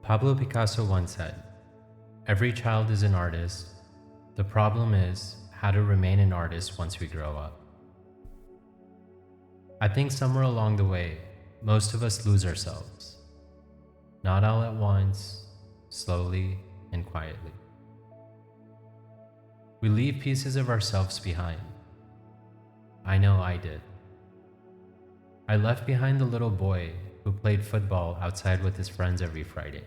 Pablo Picasso once said, "Every child is an artist. The problem is how to remain an artist once we grow up." I think somewhere along the way, most of us lose ourselves. Not all at once, slowly and quietly. We leave pieces of ourselves behind. I know I did. I left behind the little boy who played football outside with his friends every Friday.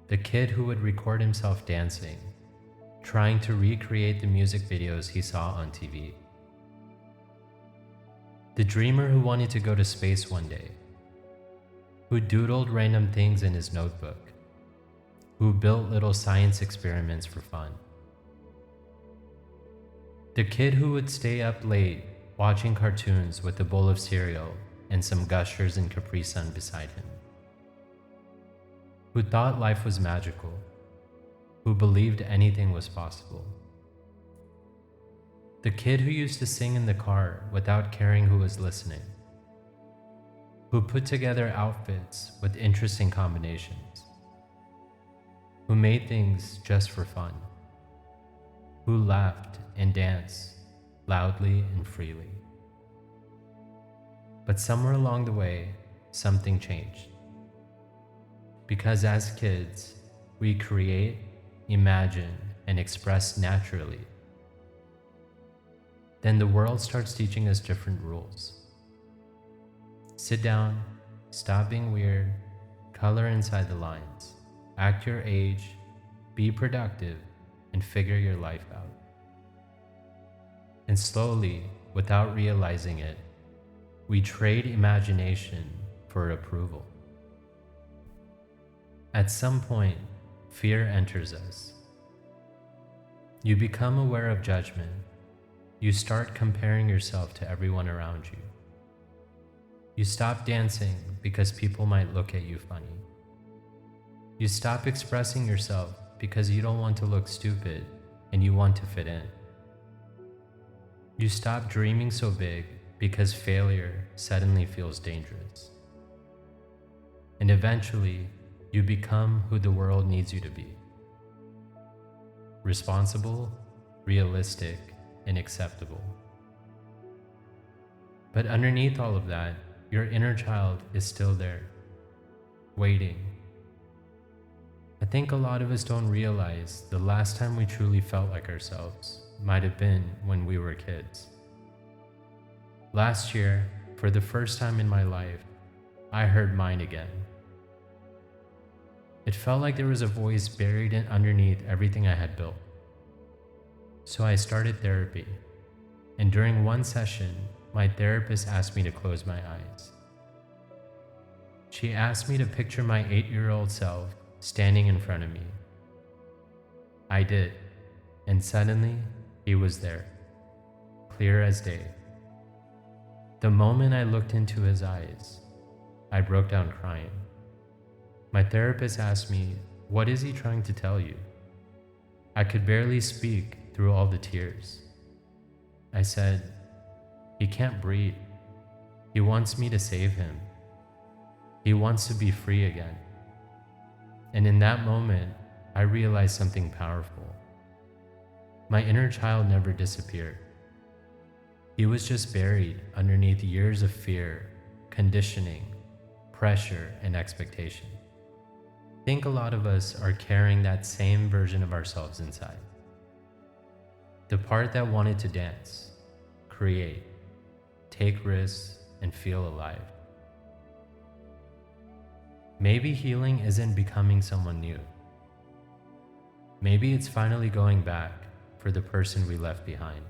The kid who would record himself dancing, trying to recreate the music videos he saw on TV. The dreamer who wanted to go to space one day, who doodled random things in his notebook, who built little science experiments for fun. The kid who would stay up late watching cartoons with a bowl of cereal and some Gushers and Capri Sun beside him. Who thought life was magical, who believed anything was possible. The kid who used to sing in the car without caring who was listening. Who put together outfits with interesting combinations. Who made things just for fun. Who laughed and danced loudly and freely. But somewhere along the way, something changed. Because as kids, we create, imagine, and express naturally. Then the world starts teaching us different rules. Sit down, stop being weird, color inside the lines, act your age, be productive, and figure your life out. And slowly, without realizing it, we trade imagination for approval. At some point, fear enters us. You become aware of judgment. You start comparing yourself to everyone around you. You stop dancing because people might look at you funny. You stop expressing yourself because you don't want to look stupid and you want to fit in. You stop dreaming so big because failure suddenly feels dangerous. And eventually, you become who the world needs you to be. Responsible, realistic, and acceptable. But underneath all of that, your inner child is still there, waiting. I think a lot of us don't realize the last time we truly felt like ourselves might have been when we were kids. Last year, for the first time in my life, I heard mine again. It felt like there was a voice buried underneath everything I had built. So I started therapy, and during one session, my therapist asked me to close my eyes. She asked me to picture my 8-year-old self standing in front of me. I did, and suddenly, he was there, clear as day. The moment I looked into his eyes, I broke down crying. My therapist asked me, "What is he trying to tell you?" I could barely speak through all the tears. I said, "He can't breathe. He wants me to save him. He wants to be free again." And in that moment, I realized something powerful. My inner child never disappeared. He was just buried underneath years of fear, conditioning, pressure, and expectation. I think a lot of us are carrying that same version of ourselves inside. The part that wanted to dance, create, take risks, and feel alive. Maybe healing isn't becoming someone new. Maybe it's finally going back for the person we left behind.